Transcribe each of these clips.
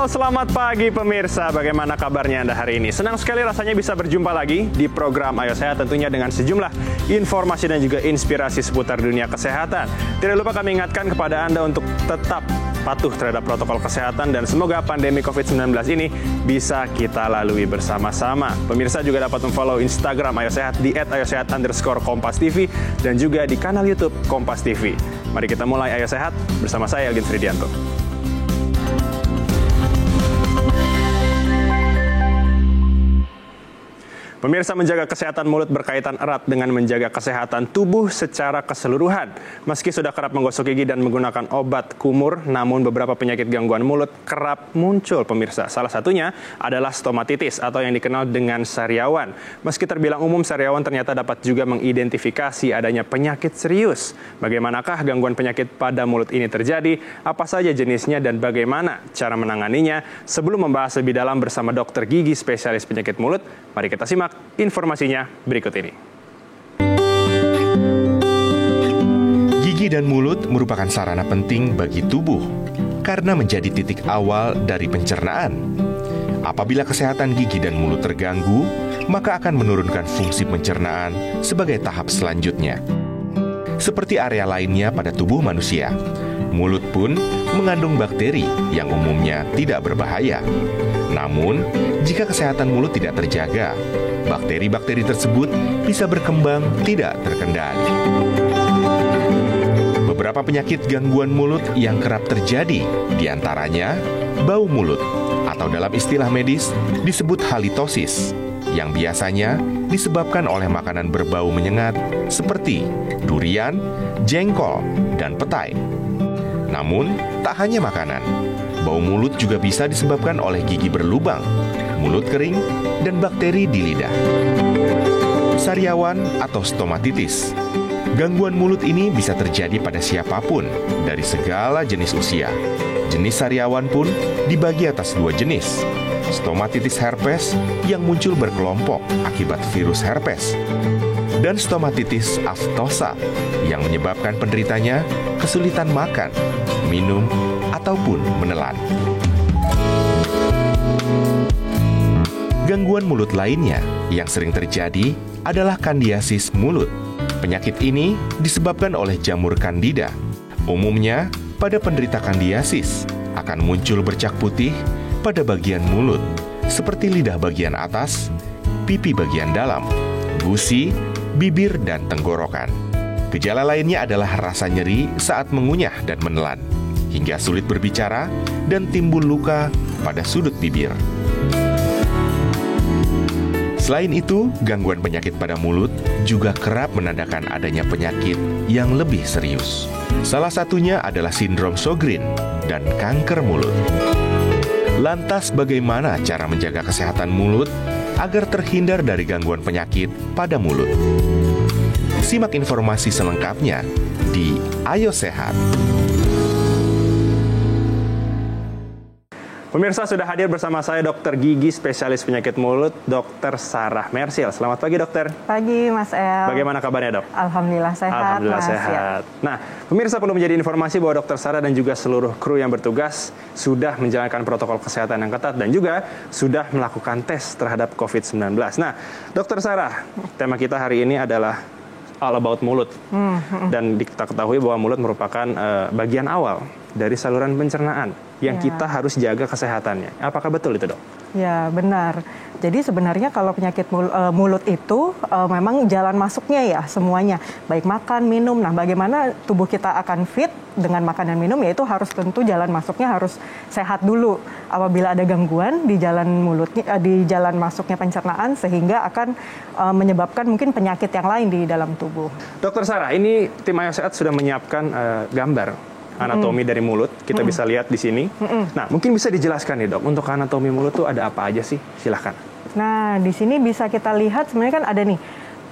Halo, selamat pagi pemirsa. Bagaimana kabarnya Anda hari ini? Senang sekali rasanya bisa berjumpa lagi di program Ayo Sehat, tentunya dengan sejumlah informasi dan juga inspirasi seputar dunia kesehatan. Tidak lupa kami ingatkan kepada Anda untuk tetap patuh terhadap protokol kesehatan dan semoga pandemi COVID-19 ini bisa kita lalui bersama-sama. Pemirsa juga dapat memfollow Instagram Ayo Sehat di @ayosehat_kompas.tv dan juga di kanal YouTube Kompas TV. Mari kita mulai Ayo Sehat bersama saya Elgin Fridianto. Pemirsa, menjaga kesehatan mulut berkaitan erat dengan menjaga kesehatan tubuh secara keseluruhan. Meski sudah kerap menggosok gigi dan menggunakan obat kumur, namun beberapa penyakit gangguan mulut kerap muncul, pemirsa. Salah satunya adalah stomatitis atau yang dikenal dengan sariawan. Meski terbilang umum, sariawan ternyata dapat juga mengidentifikasi adanya penyakit serius. Bagaimanakah gangguan penyakit pada mulut ini terjadi? Apa saja jenisnya dan bagaimana cara menanganinya? Sebelum membahas lebih dalam bersama dokter gigi spesialis penyakit mulut, mari kita simak informasinya berikut ini. Gigi dan mulut merupakan sarana penting bagi tubuh karena menjadi titik awal dari pencernaan. Apabila kesehatan gigi dan mulut terganggu, maka akan menurunkan fungsi pencernaan sebagai tahap selanjutnya. Seperti area lainnya pada tubuh manusia, mulut pun mengandung bakteri yang umumnya tidak berbahaya. Namun, jika kesehatan mulut tidak terjaga, bakteri-bakteri tersebut bisa berkembang tidak terkendali. Beberapa penyakit gangguan mulut yang kerap terjadi, diantaranya bau mulut, atau dalam istilah medis disebut halitosis, yang biasanya disebabkan oleh makanan berbau menyengat seperti durian, jengkol, dan petai. Namun, tak hanya makanan, bau mulut juga bisa disebabkan oleh gigi berlubang, mulut kering, dan bakteri di lidah. Sariawan atau stomatitis. Gangguan mulut ini bisa terjadi pada siapapun dari segala jenis usia. Jenis sariawan pun dibagi atas dua jenis. Stomatitis herpes yang muncul berkelompok akibat virus herpes, dan stomatitis aftosa yang menyebabkan penderitanya kesulitan makan, minum, ataupun menelan. Gangguan mulut lainnya yang sering terjadi adalah kandiasis mulut. Penyakit ini disebabkan oleh jamur Candida. Umumnya, pada penderita kandiasis akan muncul bercak putih pada bagian mulut, seperti lidah bagian atas, pipi bagian dalam, gusi, bibir, dan tenggorokan. Gejala lainnya adalah rasa nyeri saat mengunyah dan menelan, hingga sulit berbicara dan timbul luka pada sudut bibir. Selain itu, gangguan penyakit pada mulut juga kerap menandakan adanya penyakit yang lebih serius. Salah satunya adalah sindrom Sjogren dan kanker mulut. Lantas bagaimana cara menjaga kesehatan mulut agar terhindar dari gangguan penyakit pada mulut? Simak informasi selengkapnya di Ayo Sehat. Pemirsa, sudah hadir bersama saya dokter gigi spesialis penyakit mulut, Dr. Sarah Mersil. Selamat pagi, dokter. Pagi, Mas El. Bagaimana kabarnya, dok? Alhamdulillah sehat. Alhamdulillah Mas, sehat. Ya. Nah, pemirsa, perlu menjadi informasi bahwa Dr. Sarah dan juga seluruh kru yang bertugas sudah menjalankan protokol kesehatan yang ketat dan juga sudah melakukan tes terhadap COVID-19. Nah, Dr. Sarah, tema kita hari ini adalah all about mulut. Dan kita ketahui bahwa mulut merupakan bagian awal dari saluran pencernaan yang kita harus jaga kesehatannya. Apakah betul itu, dok? Ya, benar. Jadi sebenarnya kalau penyakit mulut itu memang jalan masuknya ya semuanya. Baik makan, minum. Nah, bagaimana tubuh kita akan fit dengan makan dan minum, yaitu harus tentu jalan masuknya harus sehat dulu. Apabila ada gangguan di jalan mulutnya, di jalan masuknya pencernaan, sehingga akan menyebabkan mungkin penyakit yang lain di dalam tubuh. Dokter Sarah, ini tim Ayo Sehat sudah menyiapkan gambar anatomi dari mulut, kita bisa lihat di sini. Nah, mungkin bisa dijelaskan nih, dok, untuk anatomi mulut tuh ada apa aja sih? Silahkan. Nah, di sini bisa kita lihat sebenarnya kan ada nih,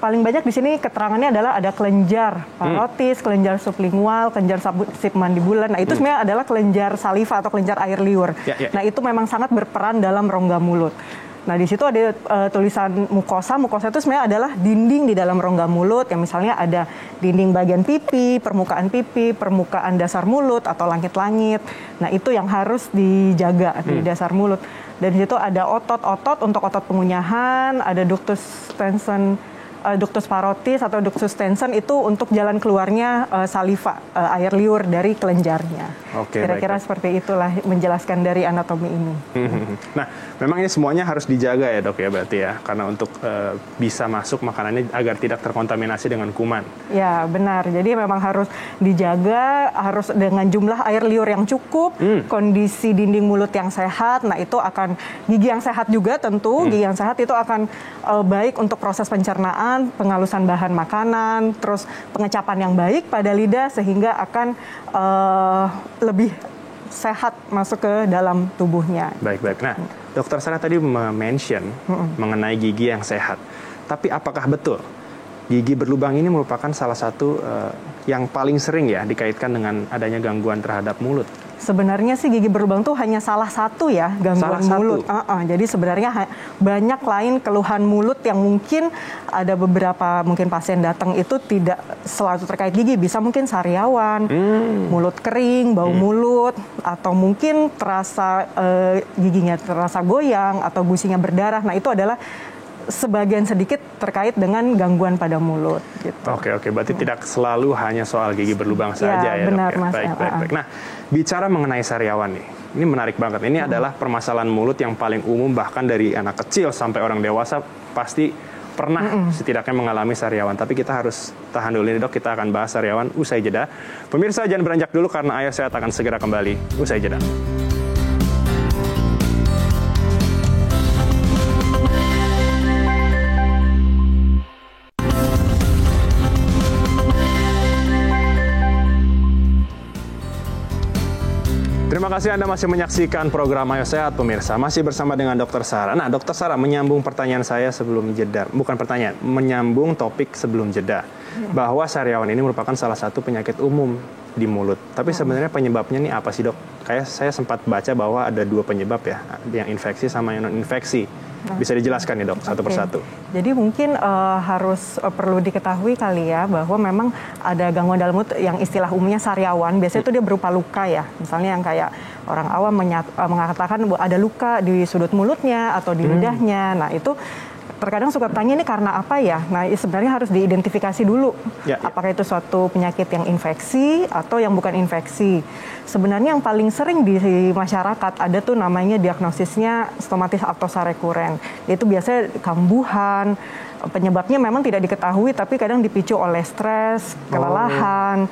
paling banyak di sini keterangannya adalah ada kelenjar parotis, kelenjar sublingual, kelenjar submandibular. Nah, itu sebenarnya adalah kelenjar saliva atau kelenjar air liur. Nah, itu memang sangat berperan dalam rongga mulut. Nah, di situ ada tulisan mukosa. Mukosa itu sebenarnya adalah dinding di dalam rongga mulut yang misalnya ada dinding bagian pipi, permukaan dasar mulut atau langit-langit. Nah, itu yang harus dijaga di dasar mulut. Dan di situ ada otot-otot untuk otot pengunyahan, ada ductus tension, ductus parotis atau ductus tension itu untuk jalan keluarnya saliva, air liur dari kelenjarnya. Oke, kira-kira baik. seperti itulah menjelaskan dari anatomi ini. Nah, memang ini semuanya harus dijaga ya dok ya berarti ya, karena untuk bisa masuk makanannya agar tidak terkontaminasi dengan kuman. Ya benar, jadi memang harus dijaga, harus dengan jumlah air liur yang cukup, kondisi dinding mulut yang sehat. Nah itu akan gigi yang sehat juga tentu, gigi yang sehat itu akan baik untuk proses pencernaan, pengalusan bahan makanan, terus pengecapan yang baik pada lidah sehingga akan lebih sehat masuk ke dalam tubuhnya. Baik. Nah, Dokter Sarah tadi mention mengenai gigi yang sehat. Tapi apakah betul gigi berlubang ini merupakan salah satu yang paling sering ya dikaitkan dengan adanya gangguan terhadap mulut? Sebenarnya sih gigi berlubang tuh hanya salah satu ya gangguan mulut. Jadi sebenarnya banyak lain keluhan mulut yang mungkin ada beberapa mungkin pasien datang itu tidak selalu terkait gigi, bisa mungkin sariawan, mulut kering, bau mulut, atau mungkin terasa giginya terasa goyang atau gusinya berdarah. Nah itu adalah sebagian sedikit terkait dengan gangguan pada mulut. Gitu. Oke, berarti tidak selalu hanya soal gigi berlubang saja ya benar, dok ya. Mas. Baik. Nah, bicara mengenai sariawan nih, ini menarik banget. Ini adalah permasalahan mulut yang paling umum, bahkan dari anak kecil sampai orang dewasa pasti pernah setidaknya mengalami sariawan. Tapi kita harus tahan dulu nih dok, kita akan bahas sariawan usai jeda. Pemirsa jangan beranjak dulu karena Ayo Sehat akan segera kembali usai jeda. Terima kasih Anda masih menyaksikan program Ayo Sehat, pemirsa. Masih bersama dengan Dokter Sarah. Nah, Dokter Sarah menyambung pertanyaan saya sebelum jeda. Bukan pertanyaan, menyambung topik sebelum jeda. Bahwa sariawan ini merupakan salah satu penyakit umum di mulut. Tapi sebenarnya penyebabnya nih apa sih dok? Kayak saya sempat baca bahwa ada 2 penyebab ya. Yang infeksi sama yang non-infeksi. Bisa dijelaskan nih dok, satu persatu. Jadi mungkin harus perlu diketahui kali ya bahwa memang ada gangguan dalam mulut yang istilah umumnya sariawan. Biasanya itu dia berupa luka ya. Misalnya yang kayak orang awam mengatakan ada luka di sudut mulutnya atau di lidahnya. Nah itu terkadang suka tanya ini karena apa ya? Nah sebenarnya harus diidentifikasi dulu. Apakah itu suatu penyakit yang infeksi atau yang bukan infeksi. Sebenarnya yang paling sering di masyarakat ada tuh namanya diagnosisnya stomatis aftosa rekuren. Itu biasanya kambuhan, penyebabnya memang tidak diketahui tapi kadang dipicu oleh stres, kelelahan,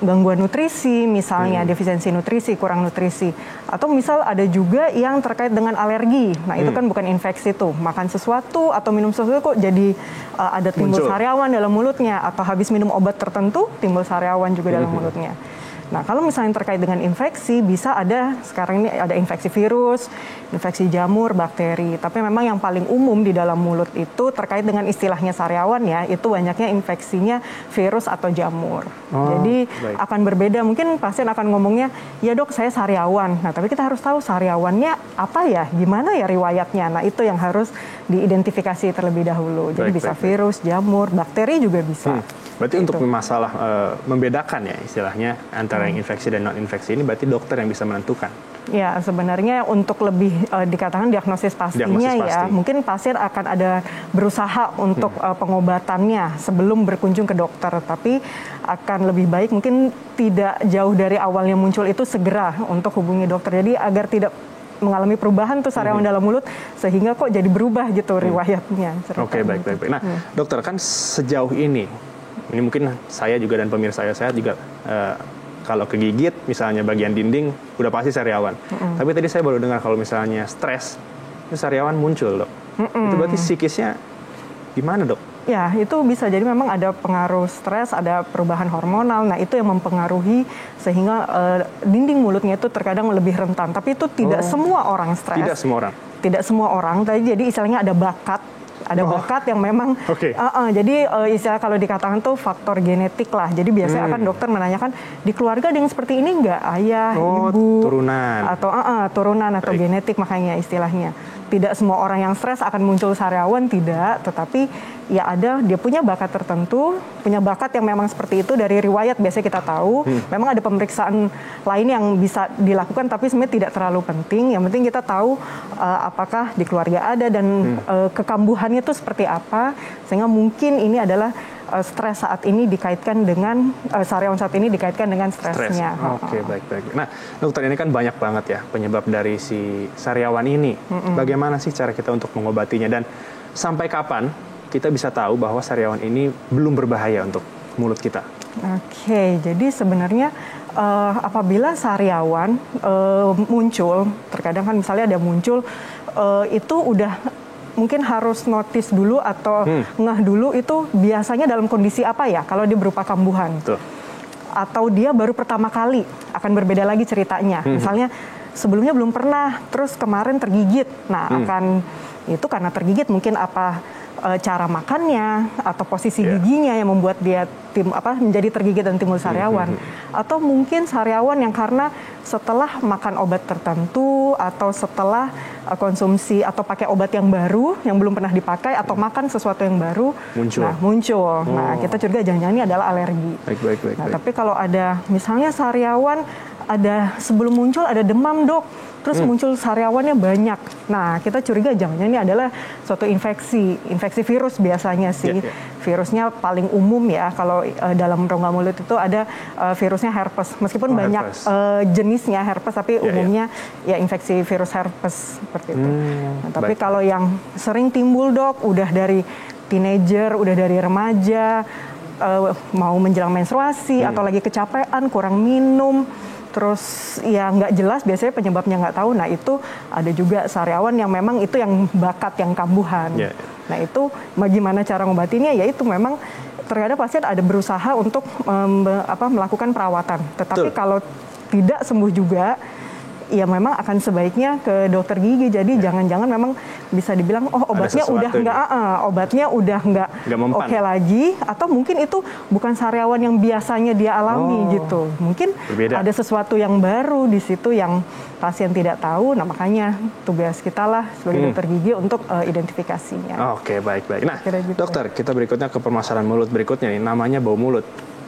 gangguan nutrisi, misalnya defisiensi nutrisi, kurang nutrisi. Atau misal ada juga yang terkait dengan alergi. Nah itu kan bukan infeksi tuh, makan sesuatu atau minum sesuatu kok jadi ada timbul sariawan dalam mulutnya. Atau habis minum obat tertentu timbul sariawan juga dalam mulutnya. Nah, kalau misalnya terkait dengan infeksi, bisa ada, sekarang ini ada infeksi virus, infeksi jamur, bakteri. Tapi memang yang paling umum di dalam mulut itu terkait dengan istilahnya sariawan ya, itu banyaknya infeksinya virus atau jamur. Jadi akan berbeda, mungkin pasien akan ngomongnya, ya dok saya sariawan. Nah, tapi kita harus tahu sariawannya apa ya, gimana ya riwayatnya. Nah, itu yang harus diidentifikasi terlebih dahulu. Jadi bisa virus, jamur, bakteri juga bisa. Berarti untuk masalah membedakan ya istilahnya antara yang infeksi dan non-infeksi ini berarti dokter yang bisa menentukan. Ya sebenarnya untuk lebih dikatakan diagnosis pastinya ya mungkin pasien akan ada berusaha untuk pengobatannya sebelum berkunjung ke dokter. Tapi akan lebih baik mungkin tidak jauh dari awalnya muncul itu segera untuk hubungi dokter. Jadi agar tidak mengalami perubahan tuh sariawan dalam mulut sehingga kok jadi berubah gitu riwayatnya. Oke, baik. Nah dokter kan sejauh ini mungkin saya juga dan pemirsa saya juga kalau kegigit misalnya bagian dinding udah pasti sariawan. Tapi tadi saya baru dengar kalau misalnya stres itu sariawan muncul dok. Itu berarti psikisnya gimana dok? Ya itu bisa jadi memang ada pengaruh stres, ada perubahan hormonal. Nah itu yang mempengaruhi sehingga dinding mulutnya itu terkadang lebih rentan. Tapi itu tidak semua orang stres. Tidak semua orang? Tidak semua orang. Jadi istilahnya ada bakat. Ada bakat yang memang, jadi istilah kalau dikatakan tuh faktor genetik lah. Jadi biasanya akan dokter menanyakan di keluarga ada yang seperti ini nggak, ayah, ibu, turunan, atau turunan atau genetik makanya istilahnya. tidak semua orang yang stres akan muncul sariawan, tidak. Tetapi ya dia punya bakat tertentu, punya bakat yang memang seperti itu dari riwayat biasanya kita tahu. Memang ada pemeriksaan lain yang bisa dilakukan, tapi sebenarnya tidak terlalu penting. Yang penting kita tahu apakah di keluarga ada dan kekambuhannya itu seperti apa, sehingga mungkin ini adalah stres saat ini dikaitkan dengan sariawan saat ini dikaitkan dengan stresnya. Oke, baik. Nah, dokter, ini kan banyak banget ya penyebab dari si sariawan ini. Bagaimana sih cara kita untuk mengobatinya dan sampai kapan kita bisa tahu bahwa sariawan ini belum berbahaya untuk mulut kita? Oke, jadi sebenarnya apabila sariawan muncul, terkadang kan misalnya ada muncul itu udah mungkin harus notice dulu atau ngeh dulu itu biasanya dalam kondisi apa ya, kalau dia berupa kambuhan. Betul. Atau dia baru pertama kali, akan berbeda lagi ceritanya. Misalnya sebelumnya belum pernah, terus kemarin tergigit. Nah, akan itu karena tergigit mungkin cara makannya atau posisi giginya yang membuat dia menjadi tergigit dan timbul sariawan. Atau mungkin sariawan yang karena setelah makan obat tertentu atau setelah konsumsi atau pakai obat yang baru yang belum pernah dipakai atau makan sesuatu yang baru muncul. Nah, kita curiga jangan-jangan ini adalah alergi. Baik. Tapi kalau ada misalnya sariawan sebelum muncul ada demam, Dok. Terus muncul sariawannya banyak. Nah, kita curiga jangan-jangan ini adalah suatu infeksi virus biasanya sih. Virusnya paling umum ya, kalau dalam rongga mulut itu ada virusnya herpes. Meskipun banyak jenisnya herpes, tapi umumnya ya infeksi virus herpes seperti itu. Nah, tapi kalau yang sering timbul, Dok, udah dari teenager, udah dari remaja, mau menjelang menstruasi atau lagi kecapean, kurang minum, terus ya nggak jelas, biasanya penyebabnya nggak tahu. Nah, itu ada juga sariawan yang memang itu yang bakat, yang kambuhan. Nah, itu bagaimana cara ngobatinya? Ya itu memang terkadang pasien ada berusaha untuk melakukan perawatan. Tetapi kalau tidak sembuh juga, ya memang akan sebaiknya ke dokter gigi. Jadi jangan-jangan memang bisa dibilang obatnya udah nggak oke lagi, atau mungkin itu bukan sariawan yang biasanya dia alami gitu. Mungkin ada sesuatu yang baru di situ yang pasien tidak tahu. Nah, makanya tugas kita lah sebagai dokter gigi untuk identifikasinya. Oke, baik. Nah, dokter, kita berikutnya ke permasalahan mulut berikutnya nih, namanya bau mulut.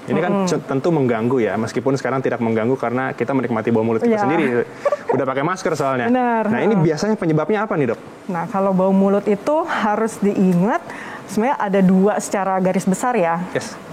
Ini kan tentu mengganggu ya, meskipun sekarang tidak mengganggu karena kita menikmati bau mulut kita sendiri. Udah pakai masker soalnya. Benar. Nah, ini biasanya penyebabnya apa nih, Dok? Nah, kalau bau mulut itu harus diingat, sebenarnya ada dua secara garis besar ya.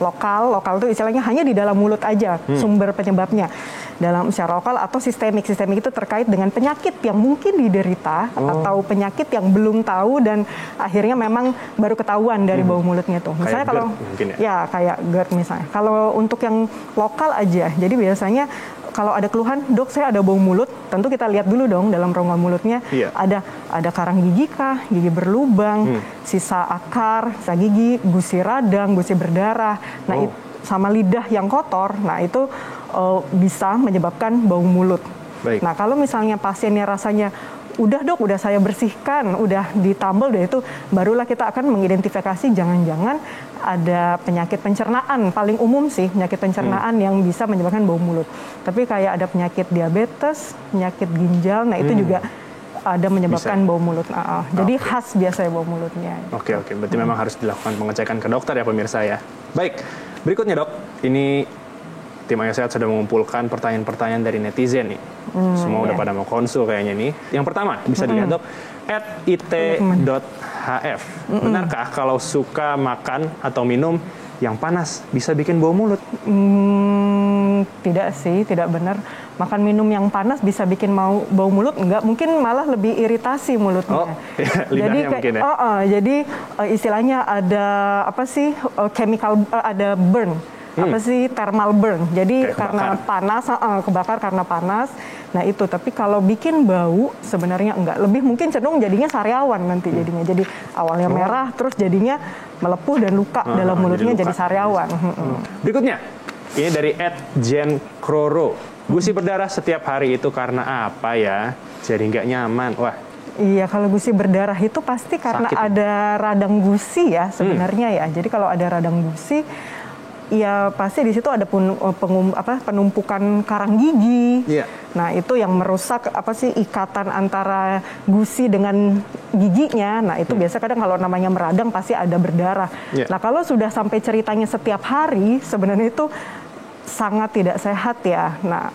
Lokal itu istilahnya hanya di dalam mulut aja sumber penyebabnya. Dalam secara lokal atau sistemik itu terkait dengan penyakit yang mungkin diderita atau penyakit yang belum tahu dan akhirnya memang baru ketahuan dari bau mulutnya tuh. Misalnya kayak kalau GERD ya? Kayak GERD misalnya. Kalau untuk yang lokal aja, jadi biasanya kalau ada keluhan, Dok, saya ada bau mulut, tentu kita lihat dulu dong dalam rongga mulutnya ada karang gigi kah, gigi berlubang, sisa akar, sisa gigi, gusi radang, gusi berdarah. Nah, sama lidah yang kotor. Nah, itu bisa menyebabkan bau mulut. Nah, kalau misalnya pasiennya rasanya udah, Dok, udah saya bersihkan, udah ditambal, udah itu, barulah kita akan mengidentifikasi jangan-jangan ada penyakit pencernaan. Paling umum sih penyakit pencernaan yang bisa menyebabkan bau mulut. Tapi kayak ada penyakit diabetes, penyakit ginjal, nah itu juga ada menyebabkan bau mulut. Jadi khas biasanya bau mulutnya. Oke. Berarti memang harus dilakukan pengecekan ke dokter ya, pemirsa ya. Baik, berikutnya, Dok. Ini tim Ayo Sehat sudah mengumpulkan pertanyaan-pertanyaan dari netizen nih. Semua udah pada mau konsul kayaknya nih. Yang pertama, bisa dilihat, Dok, @it.hf. Benarkah kalau suka makan atau minum yang panas bisa bikin bau mulut? Tidak sih, tidak benar. Makan minum yang panas bisa bikin bau mulut? Enggak, mungkin malah lebih iritasi mulutnya. Lidahnya mungkin ya? Jadi istilahnya ada chemical, ada burn. Thermal burn. Jadi karena panas, kebakar karena panas. Nah itu, tapi kalau bikin bau sebenarnya enggak. Lebih mungkin cenderung jadinya sariawan nanti jadinya. Jadi awalnya merah, terus jadinya melepuh dan luka dalam mulutnya jadi sariawan. Berikutnya, ini dari @jenkroro. Gusi berdarah setiap hari itu karena apa ya? Jadi nggak nyaman. Wah. Iya, kalau gusi berdarah itu pasti karena ada radang gusi ya sebenarnya ya. Jadi kalau ada radang gusi, ya pasti di situ ada penumpukan karang gigi. Iya. Nah, itu yang merusak ikatan antara gusi dengan giginya. Nah, itu biasa kadang kalau namanya meradang pasti ada berdarah. Iya. Nah, kalau sudah sampai ceritanya setiap hari, sebenarnya itu sangat tidak sehat ya. Nah,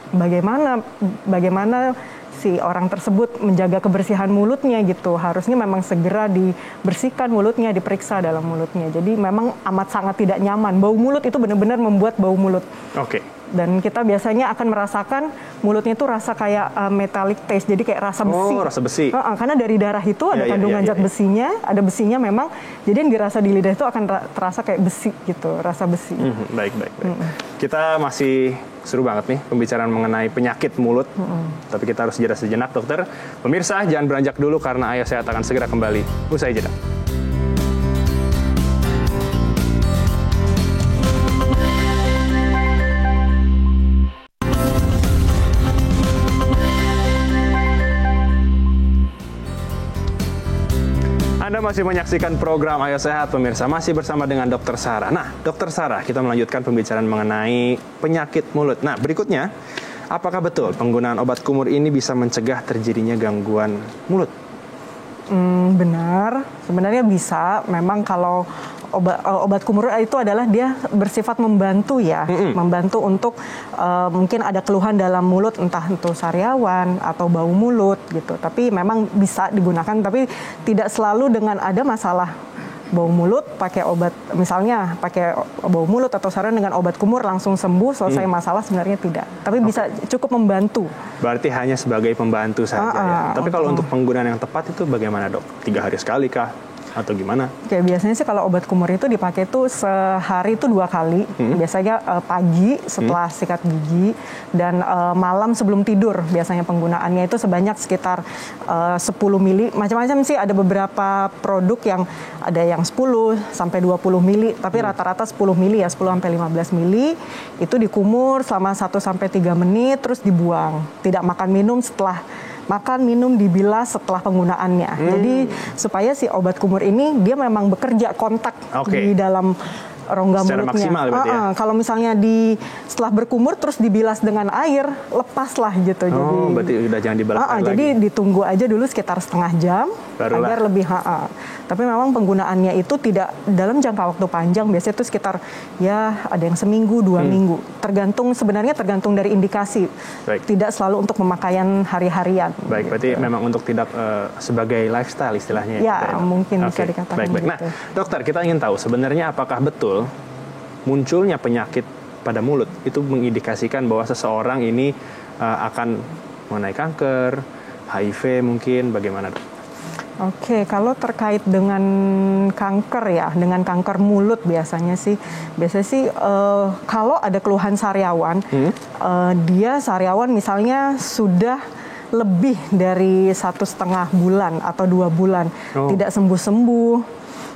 bagaimana si orang tersebut menjaga kebersihan mulutnya gitu. Harusnya memang segera dibersihkan mulutnya, diperiksa dalam mulutnya. Jadi memang amat sangat tidak nyaman. Bau mulut itu benar-benar membuat bau mulut. Oke. Dan kita biasanya akan merasakan mulutnya itu rasa kayak metallic taste, jadi kayak rasa besi. Oh, rasa besi. Karena dari darah itu ada kandungan zat besinya, ada besinya memang. Jadi yang dirasa di lidah itu akan terasa kayak besi gitu, rasa besi. Baik. Kita masih seru banget nih pembicaraan mengenai penyakit mulut. Tapi kita harus jeda sejenak, dokter. Pemirsa, jangan beranjak dulu karena Ayo Sehat akan segera kembali. Usai jeda. Anda masih menyaksikan program Ayo Sehat, pemirsa. Masih bersama dengan Dr. Sarah. Nah, Dr. Sarah, kita melanjutkan pembicaraan mengenai penyakit mulut. Nah, berikutnya, apakah betul penggunaan obat kumur ini bisa mencegah terjadinya gangguan mulut? Benar, sebenarnya bisa. Memang kalau obat kumur itu adalah dia bersifat membantu ya, membantu untuk mungkin ada keluhan dalam mulut, entah itu sariawan atau bau mulut gitu. Tapi memang bisa digunakan, tapi tidak selalu dengan ada masalah bau mulut pakai obat, misalnya pakai bau mulut atau sariawan dengan obat kumur langsung sembuh, selesai masalah, sebenarnya tidak. Tapi bisa cukup membantu. Berarti hanya sebagai pembantu saja ya. Tapi kalau untuk penggunaan yang tepat itu bagaimana, Dok? 3 hari sekali kah? Atau gimana? Oke, biasanya sih kalau obat kumur itu dipakai tuh sehari itu 2 kali. Biasanya pagi setelah sikat gigi dan malam sebelum tidur. Biasanya penggunaannya itu sebanyak sekitar 10 mili. Macam-macam sih, ada beberapa produk yang ada yang 10 sampai 20 mili, tapi rata-rata 10 mili ya, 10 sampai 15 mili. Itu dikumur selama 1 sampai 3 menit terus dibuang. Tidak makan minum setelah makan, minum, dibilas setelah penggunaannya. Jadi supaya si obat kumur ini dia memang bekerja kontak di dalam rongga secara mulutnya. Maksimal berarti ya? Kalau misalnya setelah berkumur terus dibilas dengan air, lepaslah gitu. Oh, berarti udah jangan dibilas lagi. Jadi ditunggu aja dulu sekitar setengah jam agar lebih Tapi memang penggunaannya itu tidak dalam jangka waktu panjang, biasanya itu sekitar ya ada yang seminggu, 2 minggu. Sebenarnya tergantung dari indikasi. Baik. Tidak selalu untuk pemakaian hari-harian. Baik, berarti memang untuk tidak sebagai lifestyle istilahnya. Ya, mungkin bisa dikatakan baik. gitu. Nah, dokter, kita ingin tahu sebenarnya apakah betul munculnya penyakit pada mulut itu mengindikasikan bahwa seseorang ini akan mengenai kanker, HIV mungkin, bagaimana, Dok? Oke, kalau terkait dengan kanker ya, dengan kanker mulut biasanya sih kalau ada keluhan sariawan, dia sariawan misalnya sudah lebih dari 1,5 bulan atau 2 bulan tidak sembuh-sembuh,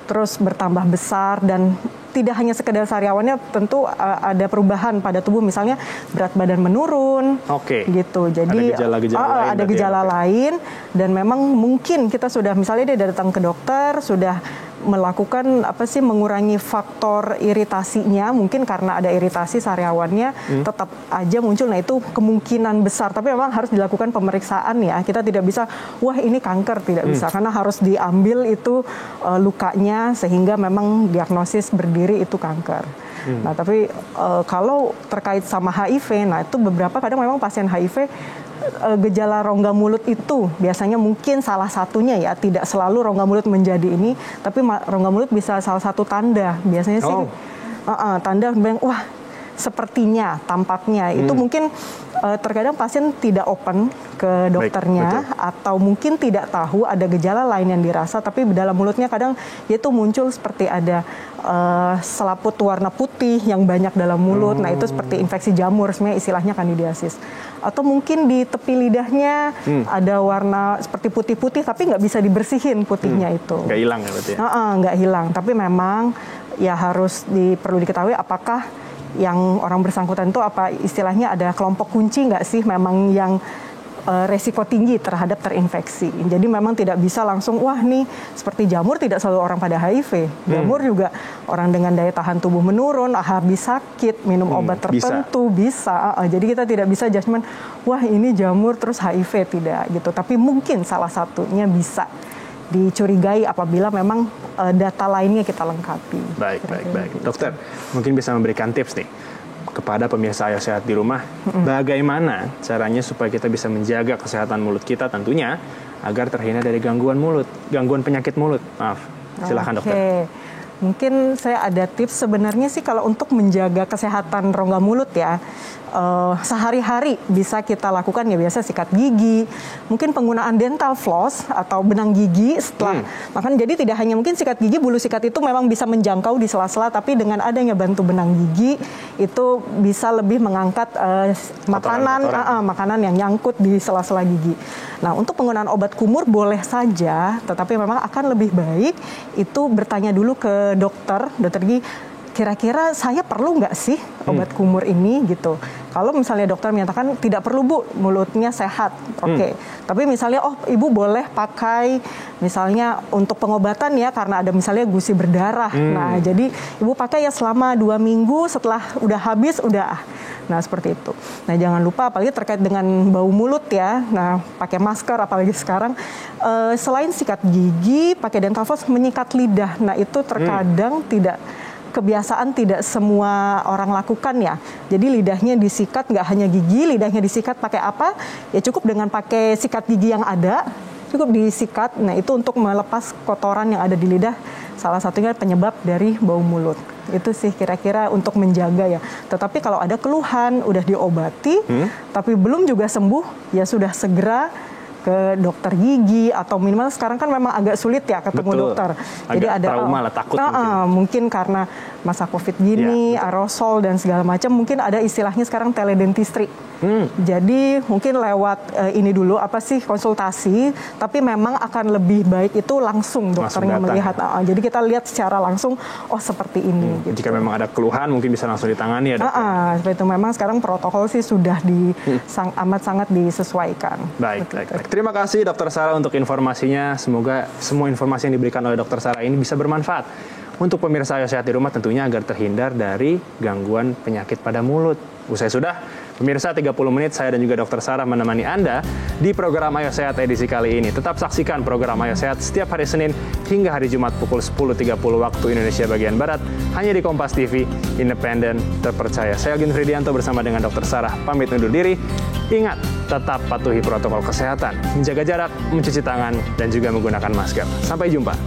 terus bertambah besar dan tidak hanya sekedar sariawannya, tentu ada perubahan pada tubuh, misalnya berat badan menurun, gitu. Jadi ada gejala lain dan memang mungkin kita sudah misalnya dia datang ke dokter sudah melakukan mengurangi faktor iritasinya, mungkin karena ada iritasi sariawannya tetap aja muncul. Nah, itu kemungkinan besar, tapi memang harus dilakukan pemeriksaan ya. Kita tidak bisa wah ini kanker, tidak bisa, karena harus diambil itu lukanya sehingga memang diagnosis berdiri itu kanker. Nah, tapi kalau terkait sama HIV, nah itu beberapa kadang memang pasien HIV gejala rongga mulut itu biasanya mungkin salah satunya ya, tidak selalu rongga mulut menjadi ini, tapi rongga mulut bisa salah satu tanda. Biasanya sih tanda wah sepertinya, tampaknya itu mungkin terkadang pasien tidak open ke dokternya, atau mungkin tidak tahu ada gejala lain yang dirasa, tapi dalam mulutnya kadang itu muncul seperti ada selaput warna putih yang banyak dalam mulut. Nah, itu seperti infeksi jamur, sebenarnya istilahnya kandidiasis. Atau mungkin di tepi lidahnya ada warna seperti putih-putih tapi nggak bisa dibersihin putihnya itu. Nggak hilang ya berarti? Nggak hilang, tapi memang ya harus perlu diketahui apakah yang orang bersangkutan itu istilahnya ada kelompok kunci nggak sih, memang yang resiko tinggi terhadap terinfeksi. Jadi memang tidak bisa langsung, wah nih seperti jamur tidak selalu orang pada HIV. Jamur juga orang dengan daya tahan tubuh menurun, habis sakit, minum obat tertentu bisa. Jadi kita tidak bisa judgement, wah ini jamur terus HIV, tidak gitu. Tapi mungkin salah satunya bisa dicurigai apabila memang data lainnya kita lengkapi. Baik. Dokter, mungkin bisa memberikan tips nih kepada pemirsa Ayo Sehat di rumah, bagaimana caranya supaya kita bisa menjaga kesehatan mulut kita tentunya agar terhindar dari gangguan penyakit mulut. Maaf, silakan dokter. Mungkin saya ada tips sebenarnya sih kalau untuk menjaga kesehatan rongga mulut ya. Sehari-hari bisa kita lakukan ya, biasa sikat gigi, mungkin penggunaan dental floss atau benang gigi setelah makan. Jadi tidak hanya mungkin sikat gigi, bulu sikat itu memang bisa menjangkau di sela-sela, tapi dengan adanya bantu benang gigi itu bisa lebih mengangkat makanan yang nyangkut di sela-sela gigi. Nah, untuk penggunaan obat kumur boleh saja, tetapi memang akan lebih baik itu bertanya dulu ke dokter gigi, kira-kira saya perlu nggak sih obat kumur ini gitu. Kalau misalnya dokter menyatakan tidak perlu Bu, mulutnya sehat, oke. Tapi misalnya ibu boleh pakai misalnya untuk pengobatan ya karena ada misalnya gusi berdarah. Nah jadi ibu pakai ya selama 2 minggu, setelah udah habis udah. Nah seperti itu. Nah jangan lupa apalagi terkait dengan bau mulut ya. Nah pakai masker apalagi sekarang. Selain sikat gigi, pakai dental floss, menyikat lidah. Nah itu terkadang kebiasaan tidak semua orang lakukan ya. Jadi lidahnya disikat, nggak hanya gigi, lidahnya disikat pakai apa? Ya cukup dengan pakai sikat gigi yang ada, cukup disikat. Nah itu untuk melepas kotoran yang ada di lidah, salah satunya penyebab dari bau mulut. Itu sih kira-kira untuk menjaga ya. Tetapi kalau ada keluhan, udah diobati, tapi belum juga sembuh, ya sudah segera ke dokter gigi atau minimal sekarang kan memang agak sulit ya ketemu dokter. Jadi ada trauma lah, takut mungkin karena masa Covid gini, aerosol dan segala macam, mungkin ada istilahnya sekarang teledentistry. Jadi mungkin lewat ini dulu konsultasi, tapi memang akan lebih baik itu langsung dokternya melihat. Jadi kita lihat secara langsung, seperti ini. Gitu. Jika memang ada keluhan mungkin bisa langsung ditangani ya dok. Seperti itu, memang sekarang protokol sih sudah amat sangat disesuaikan. Baik. Terima kasih Dokter Sarah untuk informasinya. Semoga semua informasi yang diberikan oleh Dokter Sarah ini bisa bermanfaat untuk pemirsa Ayo Sehat di rumah tentunya agar terhindar dari gangguan penyakit pada mulut. Usai sudah, pemirsa 30 menit saya dan juga Dokter Sarah menemani Anda di program Ayo Sehat edisi kali ini. Tetap saksikan program Ayo Sehat setiap hari Senin hingga hari Jumat pukul 10.30 waktu Indonesia bagian Barat hanya di Kompas TV, independen, terpercaya. Saya Algin Fridianto bersama dengan Dokter Sarah pamit undur diri. Ingat, tetap patuhi protokol kesehatan, menjaga jarak, mencuci tangan, dan juga menggunakan masker. Sampai jumpa.